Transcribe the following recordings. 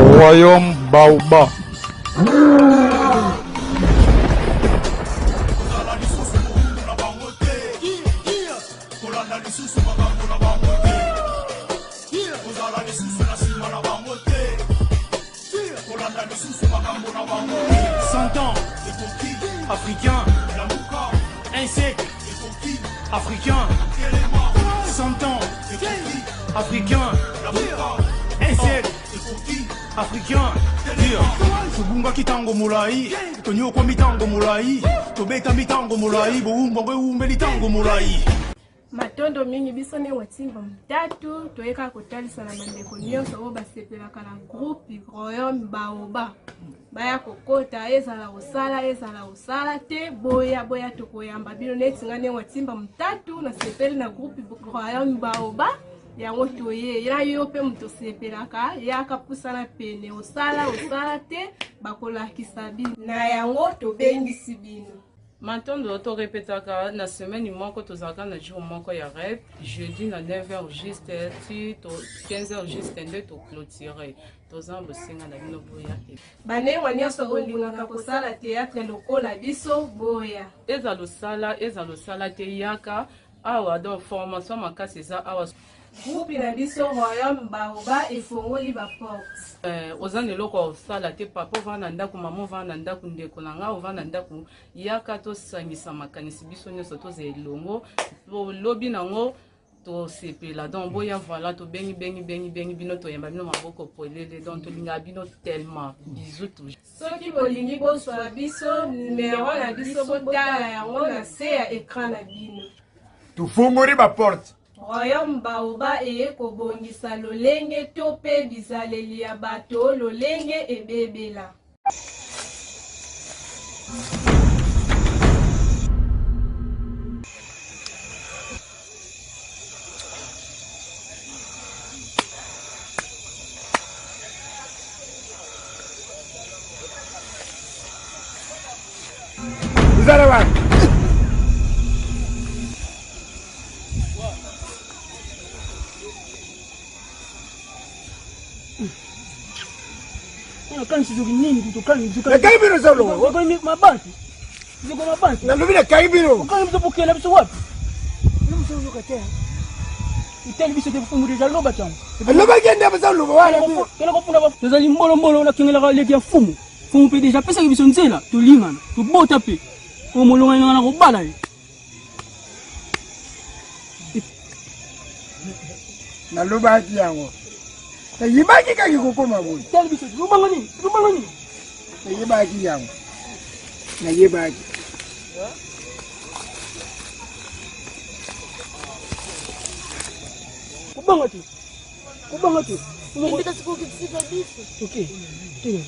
Royaume Baobab. Africain, insecte, africain, 100 ans, africain, insecte, africain, Kubunga kitango mulai, Tonyoko mitango mulai, Tobeta mitango mulai, Boumbo umelitango mulai. Matondo mingi biso ne watimba mtatu toeka kotalisa na bandeko nyonso oyo basepelaka na groupe Royaume Baobab. Baya kokota ezala osala te boya tokoyamba bino neti ngane watimba mtatu na sepeli na groupe Royaume Baobab yango toye ya yo pe mto sepelaka yaka pusana pene osala te bakolakisa bino na yango tobengisi bino. Matondo to répétaka na semaine moko tozalaka na jour moko ya rep jeudi na 9h juste to 15h juste nde to clôturer tozamba singa na bino boya banengwa nyonso bolingaka kosala théâtre lokola biso boya ezalosala te yaka awa donc formation makasi eza awa groupe na biso Royaume Baobab efongoli ba porte ozana eloko osala te papa ovana ndako mama ovana ndako ndeko na nga ovana ndako yaka tosangisa makanisi biso nyonso toza elongo lobi nango tosepela donc boya voilà tobengi bino toyamba bino maboko polele donc tolinga bino tellement bisous toujours soki bolingi boswala biso numero na biso botala yango na se ya écran na bino tufunguri ba porte Royaume Baobab eye kobongisa lolenge to pe bizaleli ya bato lolenge ebebela. Zarawa Kaibiro solo. Wako mabanki. Ziko mabanki. Na lubile kaibiro. Ukani mtopokea biso wapi? Biso yokatea. Itali biso tefumu za loba chama. Loba genda biso loba wala. Kela kopuna ba. Tozali mbolo na kengela ka leki ya fumu. Fumu pe deja pesa biso nzela. Tulingana. Tubota pe. Omolonga ngana ko bala. Na loba yango. Yibaki kaki kokoma boni. Tell biso lubangani. Yibaki yango. Na yibaki. Kubanga tu. Nipita siku kisipa biso. Okay. Tiyo.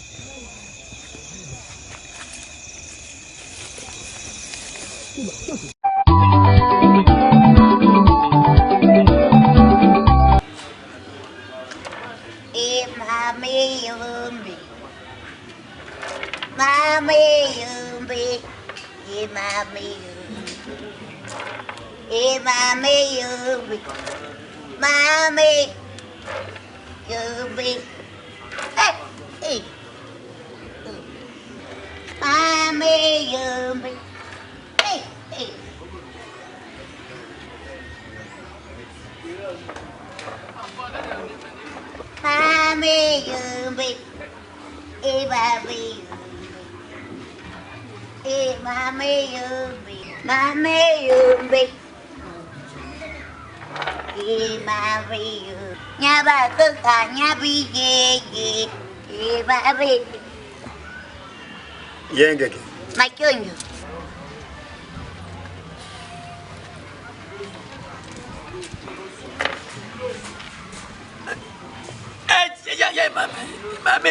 Yengeke. Makyonyo.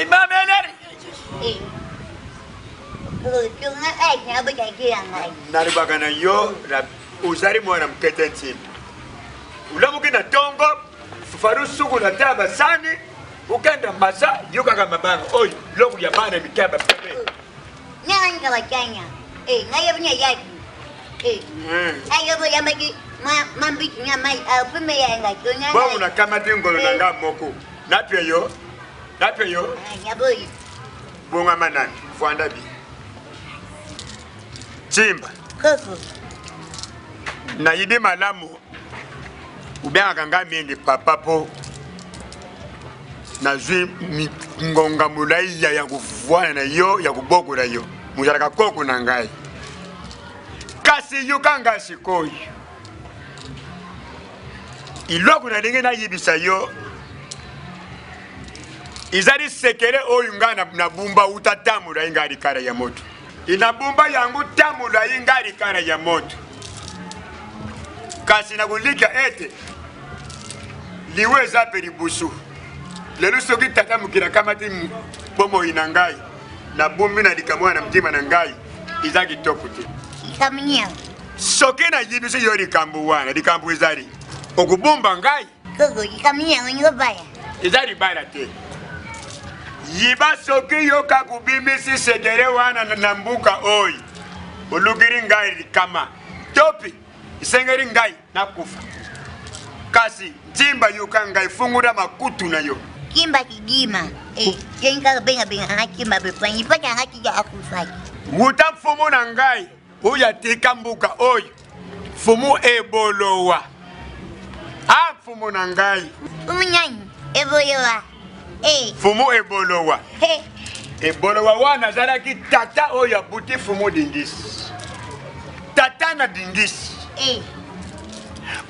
Mama nani? Tunga nya bajai kirangai. Nari bagana yo na uzari mwana mketenti. Ulamuki na tongo farusuku na taba sani ukenda masa yuka kama mabanga. Oi, loku ya bana mikaba pepe. Nyanga wachanya. Ngaya punya yaki. Ayo bo yamaki mambi nya mai pume ya ngai tunya. Bongo na kama tingolo na ngamoko. Natwe yo Nape yo? Nyaboyi. Bunga manani. Fuanda bi. Chimba. Koko. Na yidi malamu. Ubia kanga mingi papapo. Na zwi ngonga mulai ya kufuana na yo ya kuboko na yo. Mujaraka koko na ngai. Kasi yukanga shikoi. Iloku na dinge na yibisa yo. Izari sekere oyunga na bumba utatamura ingari kara ya moto. Ina bumba yangu tamura ingari kara ya moto. Kasi na kulika ete. Liweza peribusu. Lelu soki tata mukira kama ti bomo inangai. Na bumbi na dikamwa na mtima na ngai. Izaki tokuti. Kaminya. Soki na yibisu yori kambu wana. Dikambu izari. Okubumba ngai. Koko, kaminya wenye baya. Izari bala te. Yiba soki yoka kubimisi segere wana na mbuka oi. Ulugiri ngai kama. Topi. Isengeri ngai na kufa. Kasi jimba yoka ngai fungura makutu na yo. Kimba kigima. Jenga benga hakima bepanyi paka hakija akufaki. Wuta fumu na ngai. Uya tika mbuka oi. Fumu ebolowa. Fumu na ngai. Umunyanyi. Ebolowa. Fumu ebolowa. Ebolowa wana zaraki tata oya buti fumu dingisi. Tata na dingisi.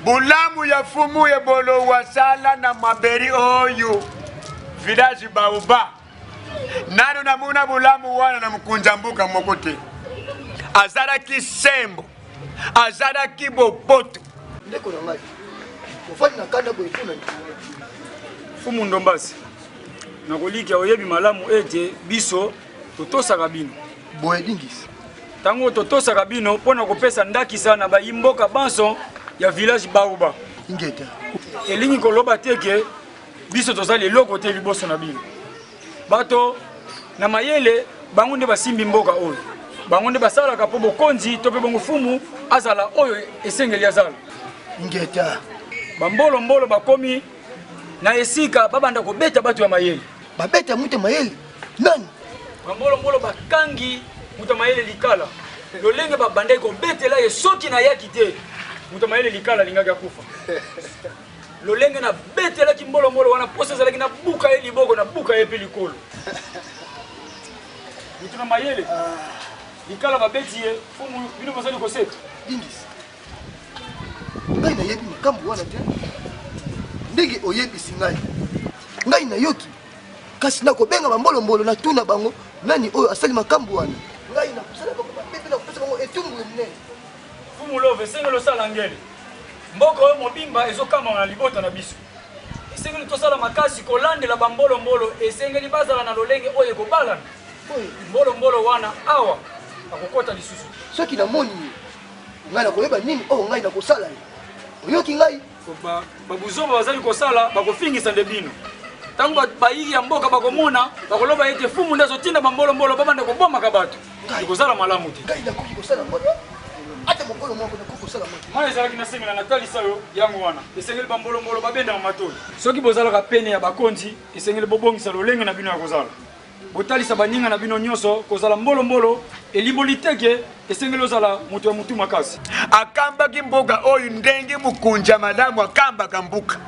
Bulamu ya fumu ebolowa sala na maberi oyo. Village BAOBAB. Nano namuna bulamu wana na mkunja mbuka mokote. Azaraki sembo. Azaraki bopoto. Ndeko na ngai. Ufani na kanda boifuna. Fumu ndombasi. Nakolika oyebi malamu ete biso totosaka bino. Boye dingisi. Tango totosaka bino pona kopesa ndakisa na bayimboka banso ya village BAOBAB. Ingeta. Elingi koloba teke biso tozali eloko te liboso na bino. Bato na mayele bango nde basimbi mboka oyo. Bango nde basalaka po bokonzi to pe bongo fumu azala oyo esengeli azala. Ingeta. Bambolo mbolo bakomi na esika babanda kobeta bato ya mayele. Babeta mutu mayele. Nani? Bambolo mbolo bakangi mutu mayele likala. Lolenge babanda kobetela ye soki na yaki te. Mutu mayele likala lingaka kufa. Lolenge na betela kimbolo mbolo wana posa zalaki na buka ye liboko na buka ye pe likolo. Mutu na mayele. Likala babeti ye fumu bino bazali koseta. Dingisi. Ngai na yebi makambu wana te. Ndenge oyebisi ngai. Ngai na yoki. Kasi nako benga bambolo mbolo na tuna bango nani oyo asali makambu wana. Ngai na kusala bango bebe na kupesa bango etumbu mnene. Fumu love sengelo sala ngele. Mboko oyo mobimba ezokama na libota na biso. Esengeli tosala makasi kolandela bambolo mbolo esengeli bazala na lolenge oyo ekobalana. Mbolo mbolo wana awa akokota lisusu. Soki na moni ngai na koyeba nini ngai na kosala ye. Oyoki ngai babuzomba bazali kosala bakofingisa nde bino. Tango bayiri ya mboka bakomona bakoloba ete fumu nde azotinda bambolo mbolo babanda kobomaka bato. Ekozala malamu te. Ngai nakoki kosala moto. Ata mokolo moko nakoki kosala moto. Mwana ezalaki nasengela na talisa yo yango wana. Esengeli bambolo mbolo babenda matoi. Soki bozalaka pene ya bakonzi esengeli bobongisa lolenge na bino ya kozala. Botalisa baninga na bino nyonso kozala mbolo mbolo eliboli teke esengeli ozala mutu ya mutu makasi. Akambaki mboka oyo ndenge mukunja malamu akambaka mbuka.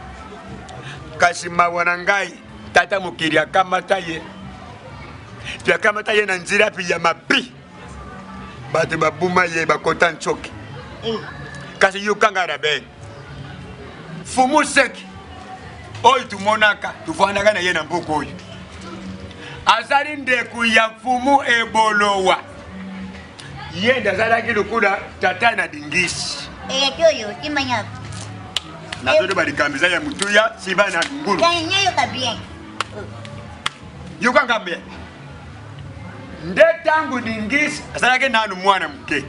Kasi mawana ngai tata mukiri akamata ye. Pi akamata ye na nzira pi ya mapi. Bate babuma ye bakota nchoki. Kasi yukanga rabe. Fumu seki. Oyo tumonaka tufandaka na ye na mbuka oyo. Azali ndeku ya fumu ebolowa. Yenda azalaki lukula tata na dingisi. Kyoyo kimanya. Na zote balikambiza ya mutuya siba na ngulu. Kanyo kabien. Yuka ngambia. Nde tangu dingisi azalaki nanu mwana mke.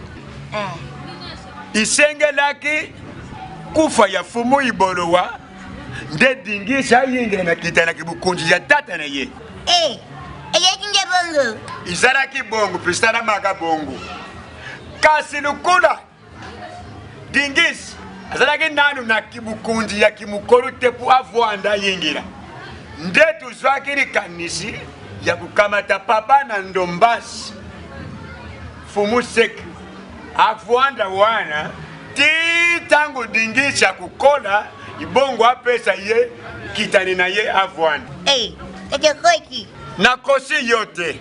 Isengelaki kufa ya fumu ibolowa. Nde dingisi ayingira na kitana kibukunji ya tata na ye. Kinge bongo. Izaraki bongo pistana maka bongo. Kasi lukula dingisi azalaki nanu na kibukunji ya kimukoro tepu avwanda yingira. nde tuzwaki likanisi ya kukamata papa na ndombasi fumu seke akuanda wana ti tangu dingisi ya kukola ibongo apesa ye kitani na ye avuanda na kosi yote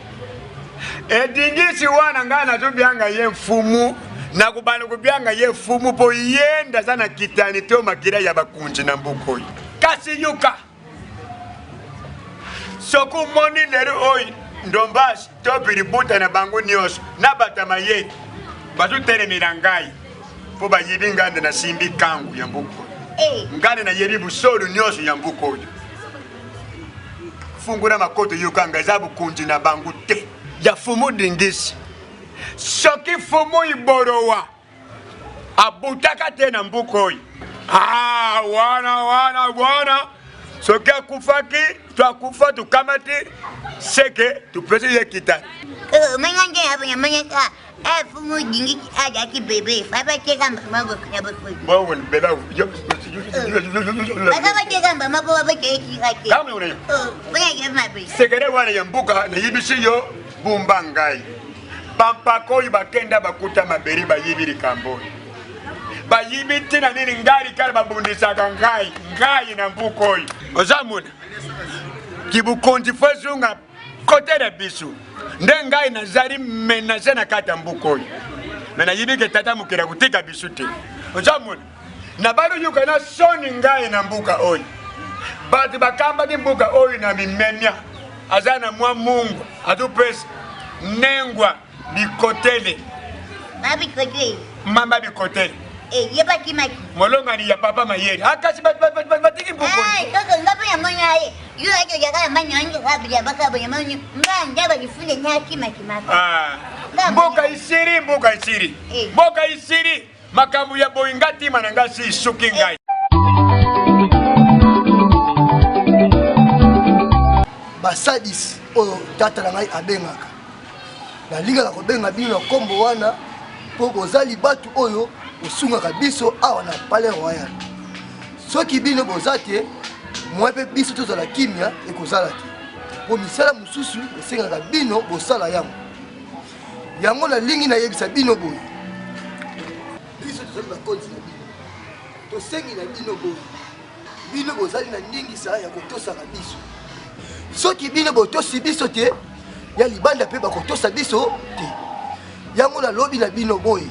edingisi wana ngana tubyanga ye mfumu na kubana kubyanga ye mfumu po yenda sana kitani to makira ya bakunji na mbukoyi kasi yuka soku moni lero oyi ndombasi to piributa na bangu nyoso na batama ye batu telemira ngai po bayibi ngande na simbi kangu ya mbukoyi ngane na yebi busolu nyoso ya mbukoyi fungura makoto yukanga zabu kunji na bangu te ya fumu dingisi soki fumu iborowa abutaka tena mbukoyi wana soki akufaki twakufa tukamati seke tupesi ye kitani manganje abanyamanyaka fumu dingisi ajaki bebe baba cheka mambo ya bakwe bon beba baba cheka mambo baba cheki kama unayo sekere wana ya mbuka na yibisi yo bumba ngai pampakoyi bakenda bakuta maberi bayibiri kamboni bayibi tina nini ngali kala babundisaka ngai na mbukoyi ozamuna kibukonzi fezunga kote na bisu nde ngai nazali menase na kata mbukoyi na nayibike tata mukira kutika bisu te ozamuna na bado yuka na soni ngai na mbuka oyi batu bakamba di mbuka oyi na mimenya azana mwa mungu atupesa nengwa bikotele mamba bikotele molonga ni ya papa mayeri akasi batiki mbuko mboka isiri makambo ya boingati mananga si suki ngai basadisi oyo tata na ngai abengaka nalingaka kobenga bino na kombo wana mpo bozali batu oyo osungaka biso awa na palais royal soki bino boza te mwa mpe biso tozala kimia ekozala te po misala mosusu esengaka bino bosala yango nalingi nayebisa bino boye biso tozali na konti na bino tosengi na bino boye bino bozali na ndingisa ya kotosaka biso soki bino botosi biso te ya libanda mpe bakotosa biso te yango nalobi na bino boye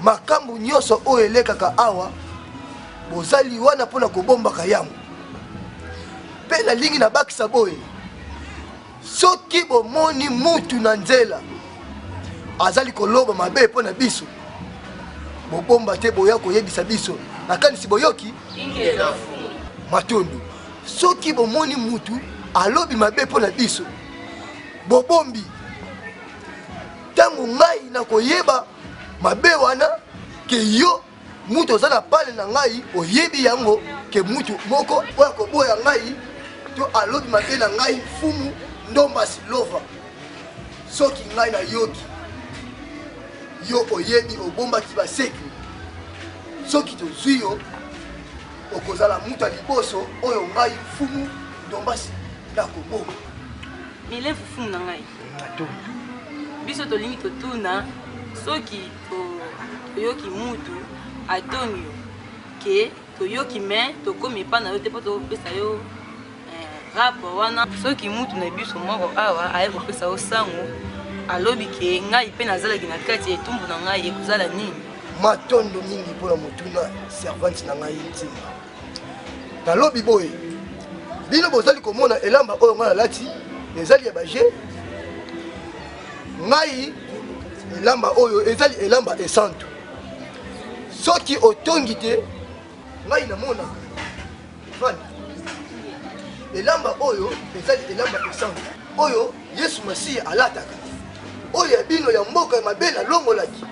makambo nyonso oyo elekaka awa bozali wana mpona kobombaka yango mpe nalingi nabakisa boye soki bomoni mutu na nzela azali koloba mabe mpo na biso bobomba te boya koyebisa biso nakanisi boyoki matondo soki bomoni mutu alobi mabe mpo na biso bobombi ntango ngai nakoyeba mabe wana ke yo mutu oza na pale na ngai oyebi yango ke mutu moko oyo akoboya ngai to alobi mabe na ngai fumu ndombasi lova soki ngai nayoki yo oyebi obombaki baseki soki tozwi yo okozala mutu ya liboso oyo ngai fumu ndombasi nakoboma milefu fumu na ngai biso tolingi totuna soki toyoki mutu atoni yo ke toyoki me tokomi epa na yo te mpo topesa yo rapo wana soki mutu na biso moko awa aye kopesa yo sango alobi ke ngai mpe nazalaki na kati ya etumbu na ngai ekozala nini matondo mingi mpona motuna servante na ngai ntima nalobi boye bino bozali komona elamba oyo ngai nalati ezali ya baje ngai elamba oyo ezali elamba esantu soki otongi te ngai namona fani elamba oyo ezali elamba esantu oyo yesu masiya alataka oyo ya bino ya mboka ya mabele alongolaki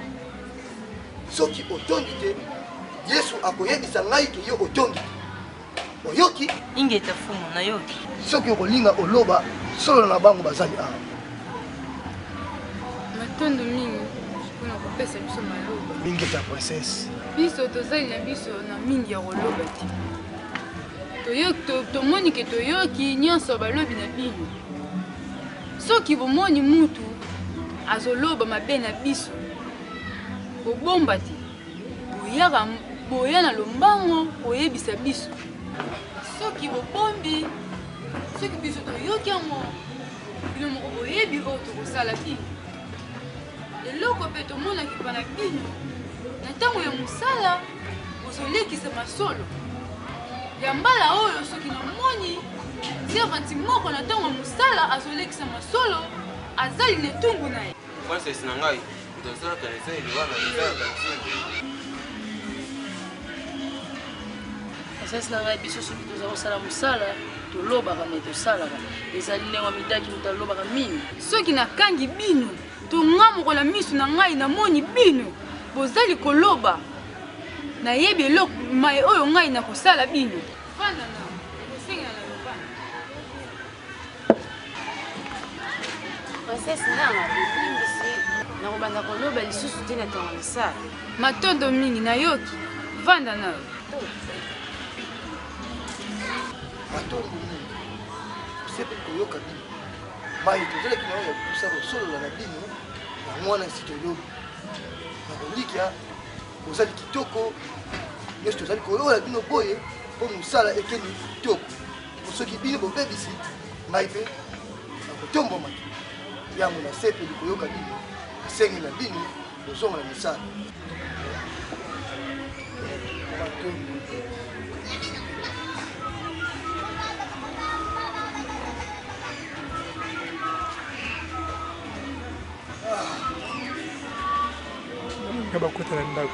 soki otongi te yesu akoyebisa ngai ke yo otongi oyoki ingeta fumu nayoki soki okolinga oloba solo na bango bazali awa matondo mingi mpona kopesa biso maloba mingeta princesse biso tozali na biso na mingi ya koloba te tomoni ke toyoki nyonso balobi na bino soki bomoni mutu azoloba mabe na biso bobomba te boya na lombango oyebisa biso soki bobombi soki biso toyoki yango bino moko boyebi oyo tokosala bino eloko mpe tomonaki mpa na bino na ntango ya mosala ozolekisa masolo ya mbala oyo soki namoni servanti moko na ntango ya mosala azolekisa masolo azali na etumbu na ye francesi na ngai tosalaka na ezali wana ezalaka ntina asasi na ngai biso soki toza kosala mosala tolobaka me tosalaka ezali ndenge midaki moto alobaka mingi soki nakangi bino tonga mokola miso na ngai namoni bino bozali koloba nayebi eloko mai oyo ngai nakosala bino fanda na kosengela na lobana princese nanga ebingisi nakobanda koloba lisusu te na ntongo misala matondo mingi nayoki vanda nayo matondo mingi sepe koyoka bino mai tozalaki na oyo ya kusa kosolola na bino na mwana si toyobi na kolikia ozali kitoko nyonso tozali kolola bino boye mpo mosala ekeni kitoko soki bino bobebisi mai mpe nakotombwama te yango na sepeli koyoka bino asengi na bino bozonga na misala matondo bakotela ndako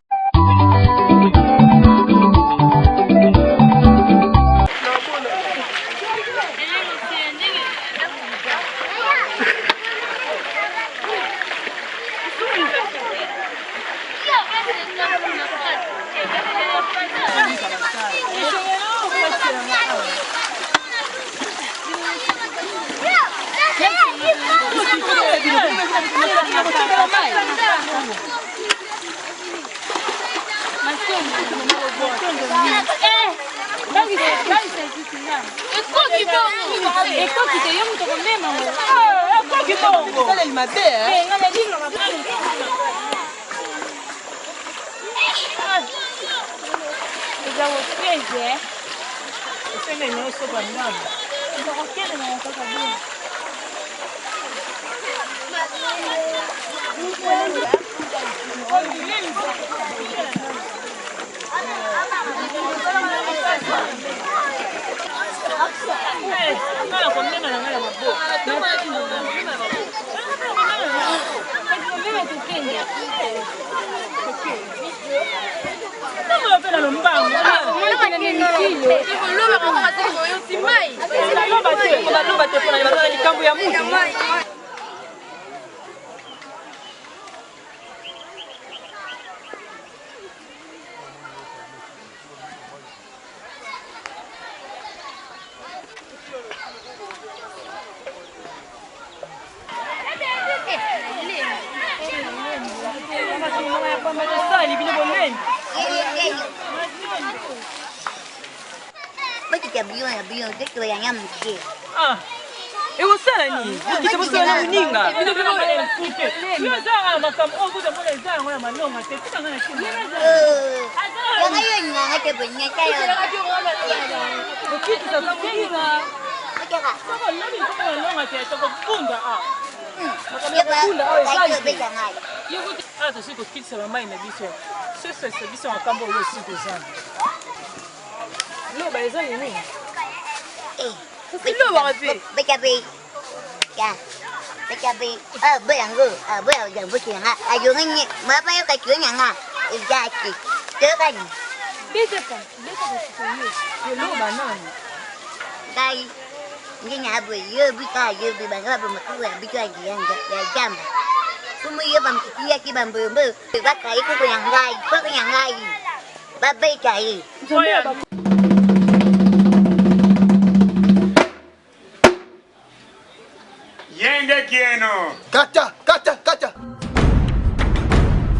Yenge kieno. Kata, kata, kata.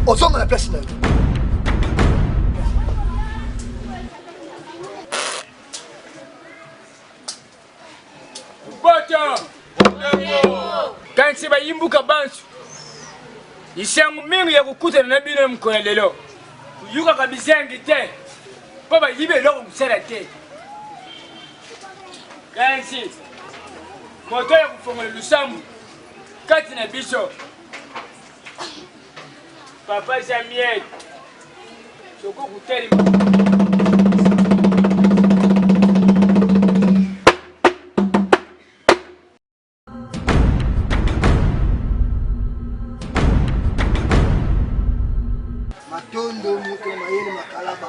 Ozonga na place nayo. si bayimbuka bansu isangu mingi ya kukutana na bino mkola lelo kuyuka kabisengi te po bayibe eloko mosala te kansi moto ya kufongola lusambu kati na biso papa Samuel soko kutelema matondo muto mayele makalaba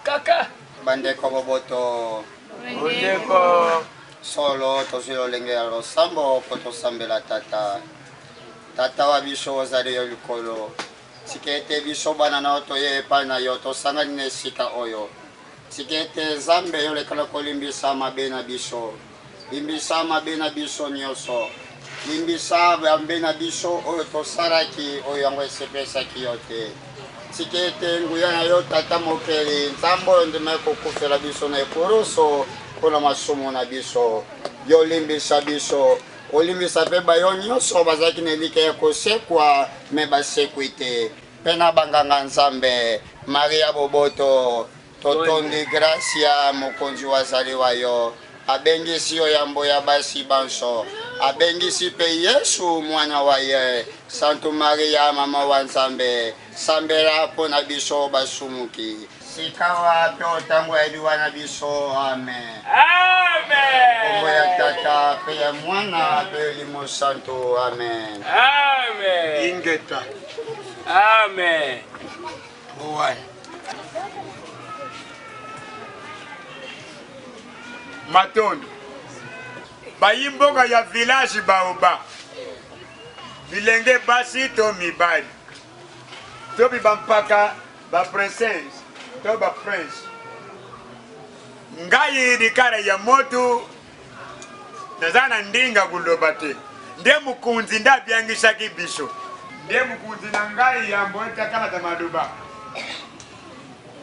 kaka bandeko boboto bandeko solo tozilo lengela losambo po tosambela tata wa biso ozali yo likolo sikete biso bana na toye epai na yo tosangani na esika oyo sikete nzambe yo lekala kolimbisa mabe na biso limbisa mabe na biso nyonso limbisa mabe na biso oyo tosalaki oyo yango esepesaki yo te sikete nguya na yo tata mokeli nzambe oyo ndima kokufela biso na ekoroso mpona masumu na biso yo limbisa biso olimbisa mpe bayo nyonso bazalaki na elika ya kosekwa me basekwi te mpe na banganga nzambe maria boboto totondi gracia mokonzi wazaliwa yo abengisi yo yambo ya basi banso abengisi mpe yesu mwana wa ye santu maria mama wa nzambe sambela mpona biso basumuki sikawa mpe otango ya liwa na biso amen kombo ya tata mpe ya mwana mpe elimo santo amen ingeta amen ROI matondo bayimboka ya village baoba bilenge basi to mibali to bibampaka ba princesse to ba prince ngai dikara ya moto nazana ndinga kuloba te nde mukunzi ndabyangisaki biso nde mukunzi na ngai yambo etakala ta maduba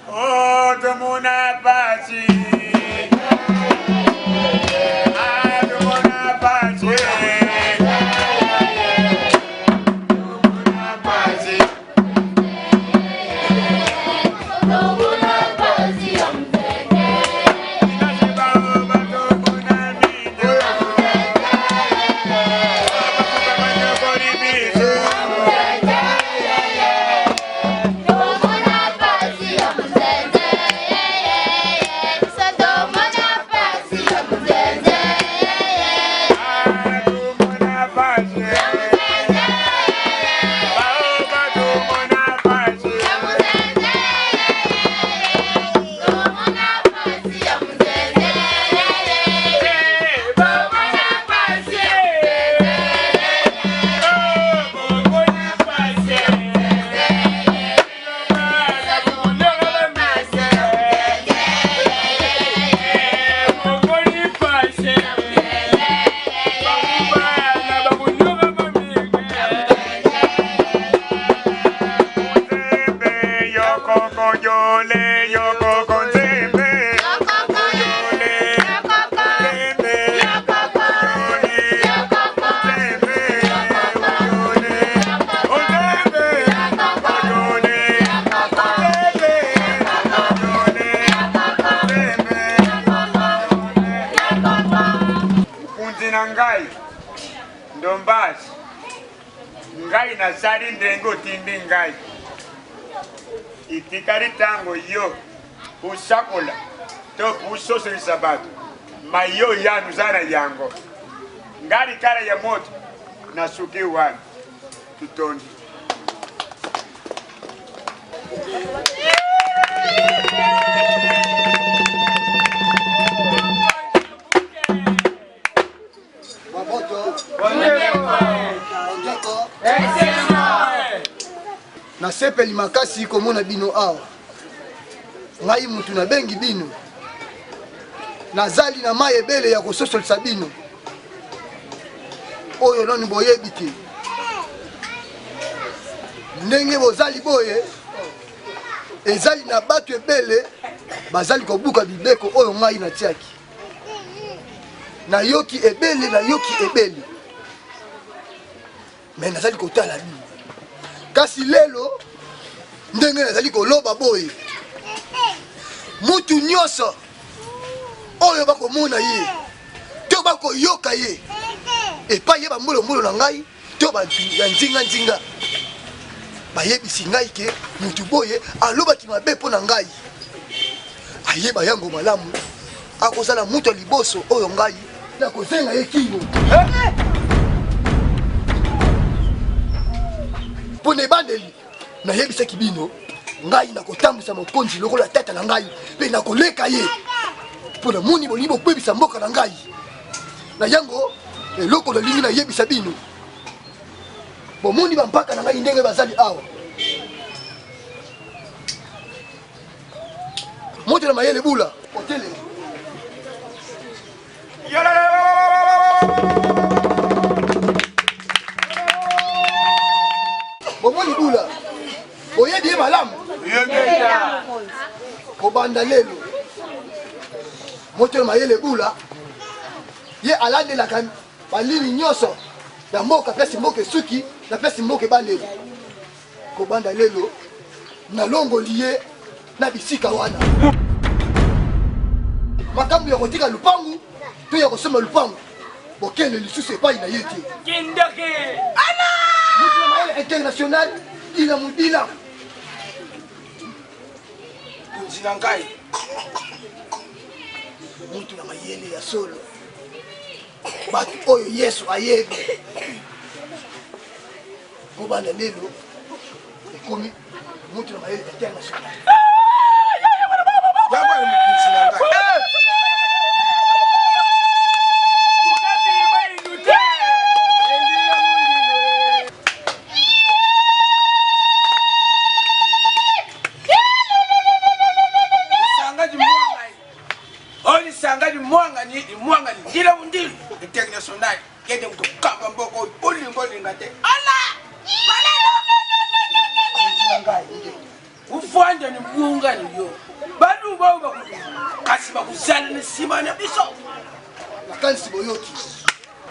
oh tomuna pasi tomuna pasi ngai ndombazi ngai nazali ndenge otindi ngai itikali tango yo usakola to usoselisa bato mayo yanu zana yango ngari kala ya moto nasuki wana tutondi nasepeli makasi komona bino awa ngai mutu na bengi bino nazali na mai ebele ya kososolisa bino oyo nani boyebi te ndenge bozali boye ezali na bato ebele bazali kobuka bibeko oyo ngai natiaki nayoki ebele mais nazali kotala bino kasi lelo ndenge nazali koloba boye mutu nyonso oyo bakomona ye to bakoyoka ye epai ye bambolombolo na ngai to bantu ya nzinga bayebisi ngai ke mutu boye alobaki mabe mpo na ngai ayeba yango malamu akozala mutu ya liboso oyo ngai nakozenga ye kingo mpo na ebandeli nayebisaki bino ngai nakotambwisa mokonzi lokola tata na ngai mpe nakoleka ye mpo namoni bolingi bokwebisa mboka na ngai na yango eloko nalingi nayebisa bino bomoni bampaka na ngai ndenge bazali awa moto na mayele bula otelema bomoni bula oyebi ye malamu kobanda lelo moto na mayele bula ye alandelaka balini nyonso ya mboka pesi mboka esuki na pesi mboka ebandeli kobanda lelo nalongoli ye na bisika wana makambo ya kotika lupangu to ya kosomba lupangu bokende lisusu epai na ye te mutu na mayele international ila mudila kunzila ngai mutu na mayele ya solo bato oyo yesu ayebi kobanda lelo ekomi mutu na mayele international international yende kutokamba mboko ngate ufanda ni munga niyo banu bao kasi bakuzana ne simana biso nakanisi boyoki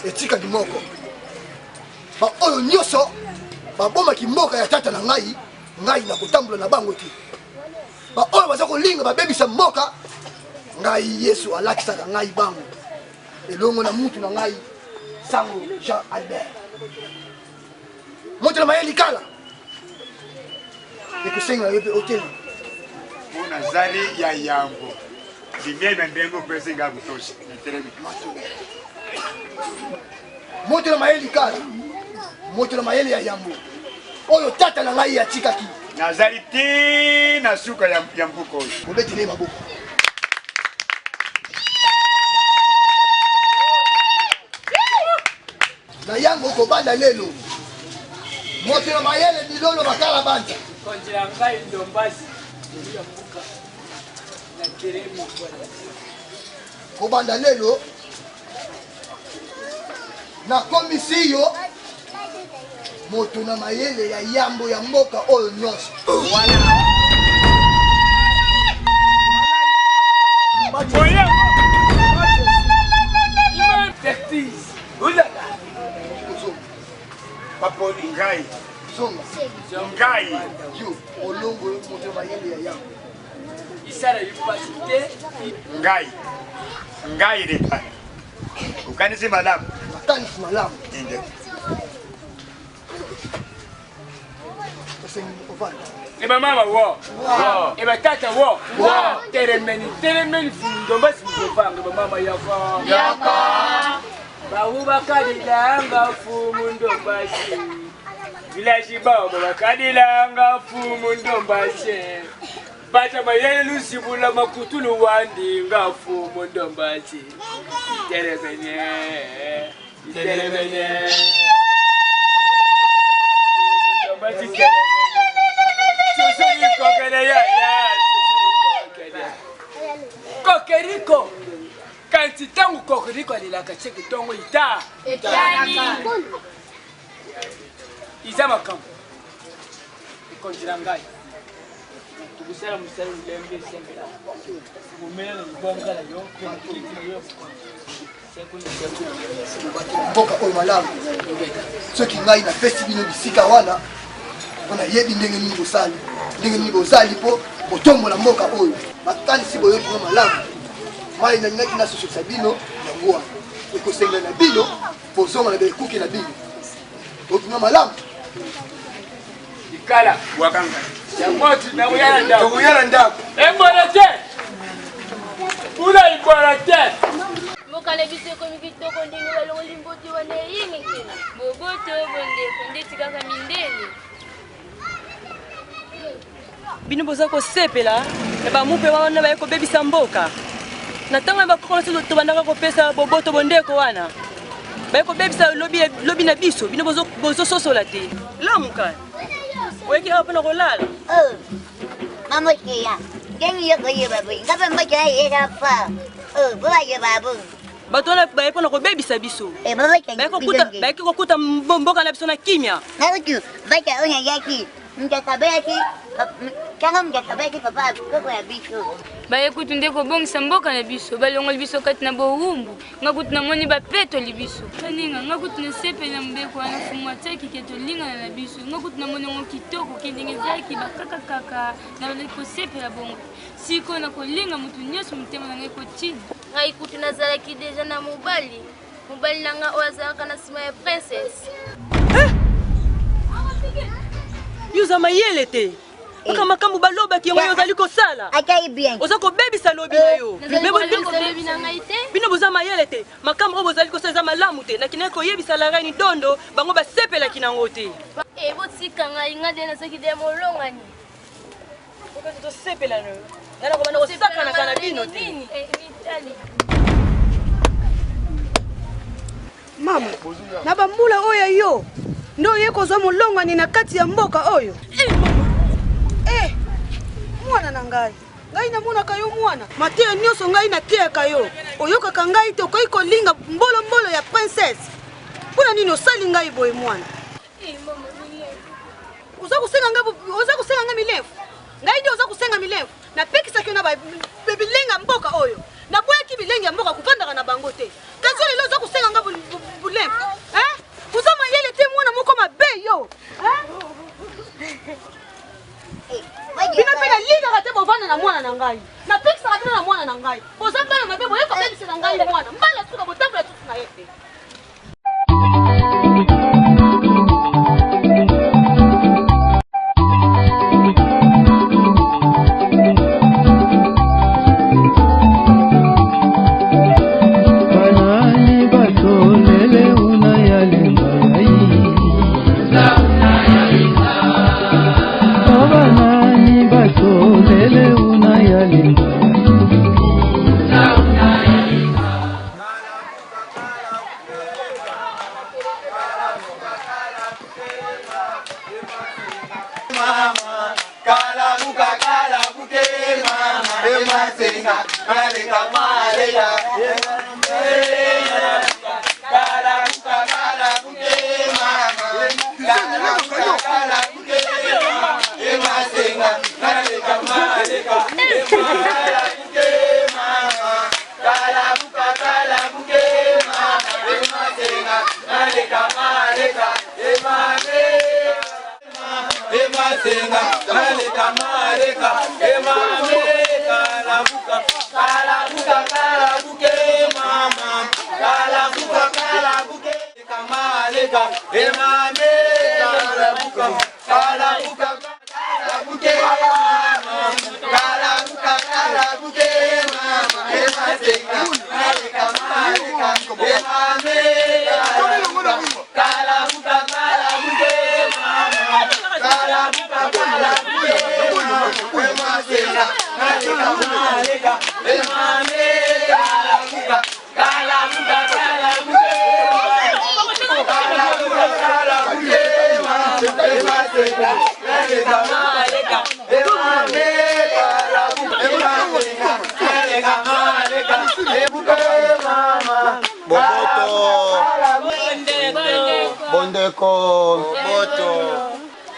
etika ni moko ba oyo nyonso babomaki mboka ya tata na ngai na kotambola na bango te ba oyo baza kolinga babebisa mboka ngai yesu alakisaka ngai bango elongo na mutu na ngai sango Jean Albert moto na mayeli kala ekusenga yope hotel una zari ya yango dimebe ndengo pesinga butoshi nteremi moto na mayeli kala moto na mayeli ya yambo oyo tata na ngai ya tikaki nazali ti na suka ya mbuko obetile maboko na yango kobanda lelo moto na mayele bilolo makala banja konjira ngai ndombasi ya mbuka na teremi kobanda lelo na komisiyo moto na mayele ya yambo ya mboka oyo nyonso papoli ngai zonga ngai yo olongo moto na mayele ya yambo isara yupasite ngai lepa ukanisi malamu makanisi malamu inde eba mama wo eba tata wo telemeni fundomba simuvanga eba mama yaka bawu bakadilanga fumu ndombasi vilaji bao bakadilanga fumu ndombasi bata mayele lusibula makutulu wandi nga fumu ndombasi telemeni ndombasi kokeriko kanti tangu kokeriko alilaka cheki tongo ita iza makambo ikonjira ngai tukusala musala ulembe sembela kumela na bonga la yo kiti yo mboka oyo malamu soki ngai napesi bino bisika wana mpona yebi ndenge nini bosali ndenge nini bozali mpo botombola mboka oyo batalisi boyoki no malamu mai nalingaki nasososa bino yango wana ekosengela na bino bozonga na baekuki na bino okino malamu ikala wakanga yamoti nakuyala ndako embona te pula ibona te mokala biso ekomi kitoko ndenge balongoli mboti wana eyingi te boboto bondeko ndeti kaka mindele bino boza kosepela na bamupe wana bayekobebisa mboka na ntango ya bakokolo so tobandaka kopesa boboto bondeko wana bayekobebisa lobi na biso bino bozososola te lamuka oyeki awa mpona kolala mamoteya ngengi yokoyeba boyi ngapa mboka yeka fa bobayeba bo bato wana baye mpona kobebisa biso bayeki kokuta mboka na biso na kimia nakutu bata oyo yaki mjakabeki kanga mjakabeki papa koko ya biso bayekutu nde kobongisa mboka na biso balongoli biso kati na bowumbu ngakutu namoni bapetoli biso kaninga ngakutu nasepeli na mbeko wana fumu ataki ke tolingana na biso ngakutu namoni ngo kitoko ke ndenge ezalaki bakakakaka na balali kosepela bongo sikoyo na kolinga motu nyonso motema na ngai kotina ngai kutu nazalaki deja na mobali na nga oyo azalaka na nsima ya princesse yuza mayele te aka makambo balobaki yango ozali kosala oza kobebisa lobi na yo bino boza mayele te makambo oyo bozali kosala eza malamu te nakinaki koyebisa larani dondo bango basepelaki nango te botika ngai nga de nazaki de molongani tosepela no ngana kobanda kosakanaka na bino te mama na bambula oyo yo ndo oye kozwa molongani na kati ya mboka oyo mwana na ngai namonaka yo mwana mateya nyonso ngai nateyaka yo oyokaka ngai te okoki kolinga mbolombolo ya princesse mpona nini osali ngai boye mwana oza kosenga nga milefu ngai nde oza kosenga milefu napekisaki yo na bilengi ya mboka oyo naboyaki bilengi ya mboka kovandaka na bango te kasi oyo lelo oza kosenga nga bulefu oza mayele te mwana moko mabe yo bino mpe nalingaka te bovanda na mwana na ngai napekisaka bino na mwana na ngai oza bana mabe boyoka bebisa na ngai mwana mbala suka botambola tutu na ye te Bondeko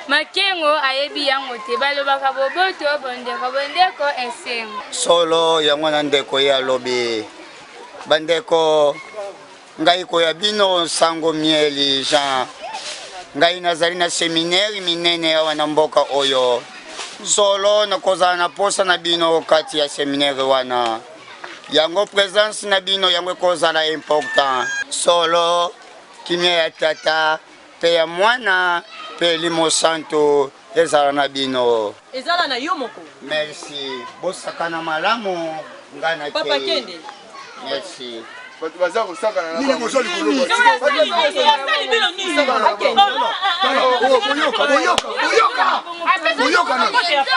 makengo ayebi yango te balobaka boboto bondeko esengo solo yango na ndeko ya lobi bandeko ngai koya bino sango mieli Jean ngai nazali na seminaire minene awa na mboka oyo solo nakozala na posa na bino kati ya seminaire wana yango présence na bino yango ekozala important solo kimia ya tata pe ya mwana pe limo santo ezala na bino ezala na yo moko. Merci bosakana malamu ngana Papa Kende. Merci Batu baza kosakana na nini bozo likolo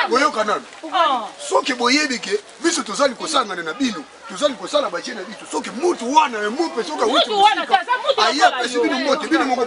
boyoka nano soki boyebi ke biso tozali kosangana na bino tozali kosala batie na biso soki mutu wana emupe soki ayepesi bino mote bino moko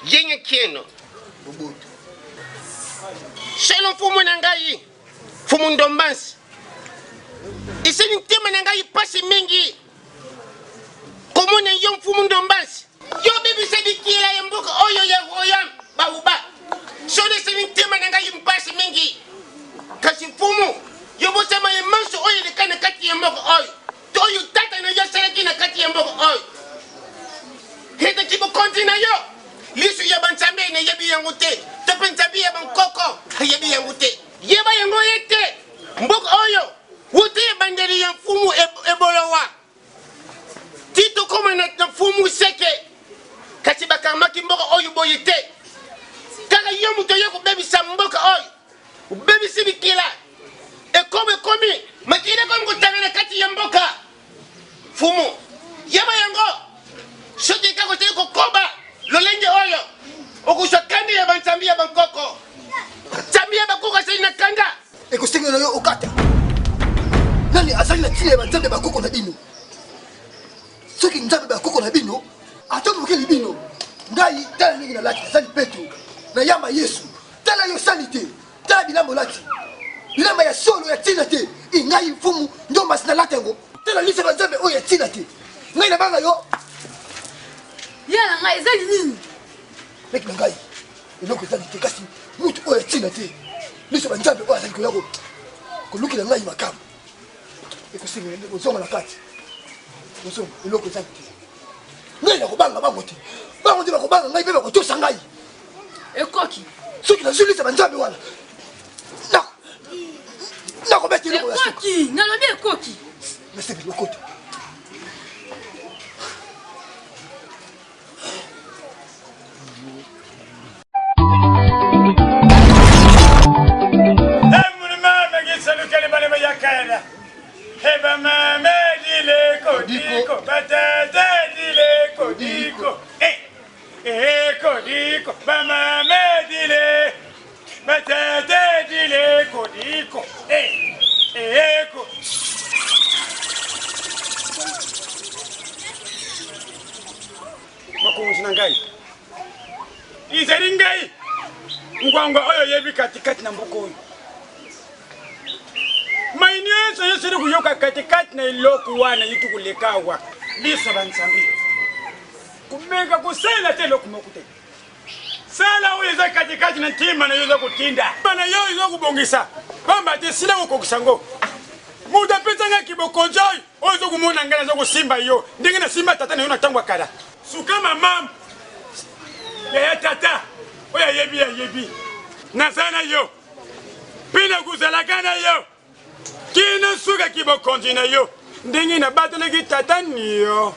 yenye kieno shelo fumu na ngai fumu ndombansi isini ntema na ngai pasi mingi komona yo fumu ndombansi yo bibi sedikila ya mbuka oyo ya royam bauba shole isini ntema na ngai mpasi mingi kasi fumu yo bosema ya manso oyo lekana kati ya mbuka oyo to yo tata na yo seleki na kati ya mbuka oyo heta kibo konti na yo lisu ya bansambe ne yebi yangu te topensabi ya bankoko yebi yangu te yeba yango yete mbok oyo wote banderi ya fumu ebolowa tito koma na fumu seke kasi bakamaki mboka oyo boyete kaka yo muto yo kubebisa mboka oyo ubebisi bikila komi makile komi kutangana kati ya mboka fumu yeba yango shote kako te kokoba lolenge oyo okusha kandi ya bansambi ya bankoko sambi ya bakoko sali na kanda ekosenga na yo okata nani azali na tina ya banzambe bakoko na bino soki nzambe bakoko na bino atomokeli bino ngai tala ndenge nalati azali petro na yamba yesu tala yo sali te tala bilambo lati bilamba ya solo ya tina te ngai mfumu ndombasi nalati yango tala lisa banzambe oyo ya tina te ngai nabanga yo yana ngai ezali nini meki na ngai eloko ezali te kasi mutu oyo atina te liso banzambe oyo azali koya kolukela ngai makambo ekosenga ozonga na kati ozonga eloko ezali te ngai nakobanga bango te bango te bakobanga ngai mpe bakotosa ngai ekoki soki nazulisa banzambe wana nakobeta eloko ya ekoki nalobi ekoki nasepeli okota Izaringai ngwangwa oyo yebi katikati na mbuko oyo mainyeso yesiri kuyoka katikati na iloku wana yitu kulekawa biso bansambi kumeka kusela te loku mokute sala oyo za katikati na tima na yoza kutinda bana yo yoza kubongisa pamba te sila kokokisango muda pesa nga kiboko joy oyo kumona ngana zo kusimba yo ndenge na simba tata na yo na tangwa kala sukama mam ya tata oya yebi nasana yo pina kuzalakana yo kina suka kibokonzi na yo ndenge na bateleki tata niyo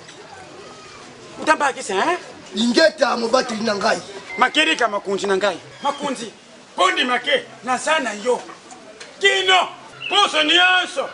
utamba kisa ingeta mobateli na ngai makeri ka makunzi na ngai makunzi pondi make nasana yo kino poso nyonso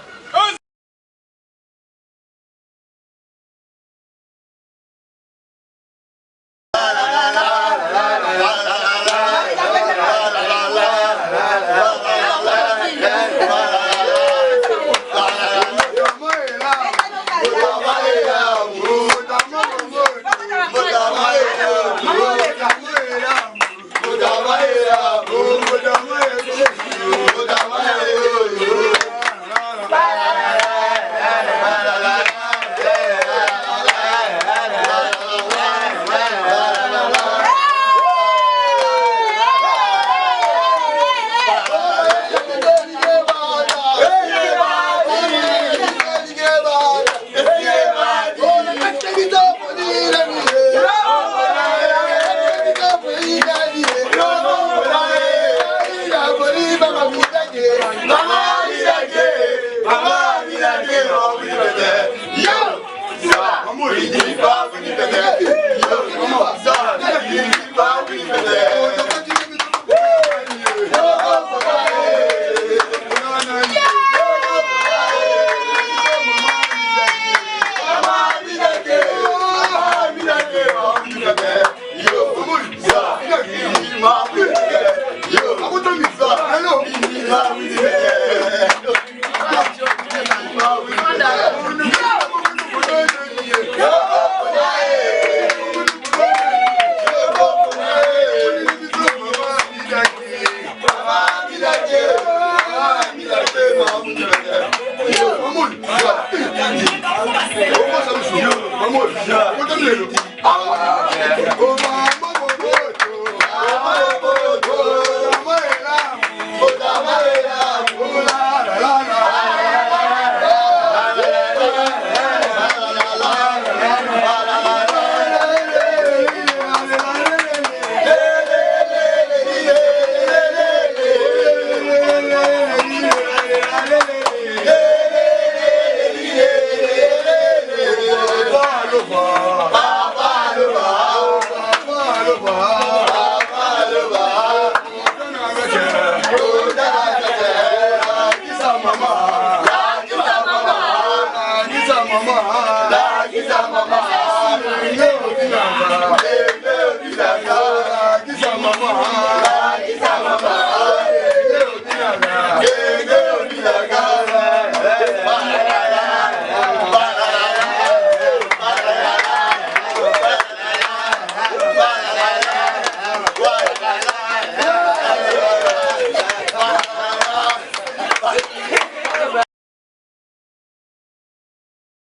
Vamos,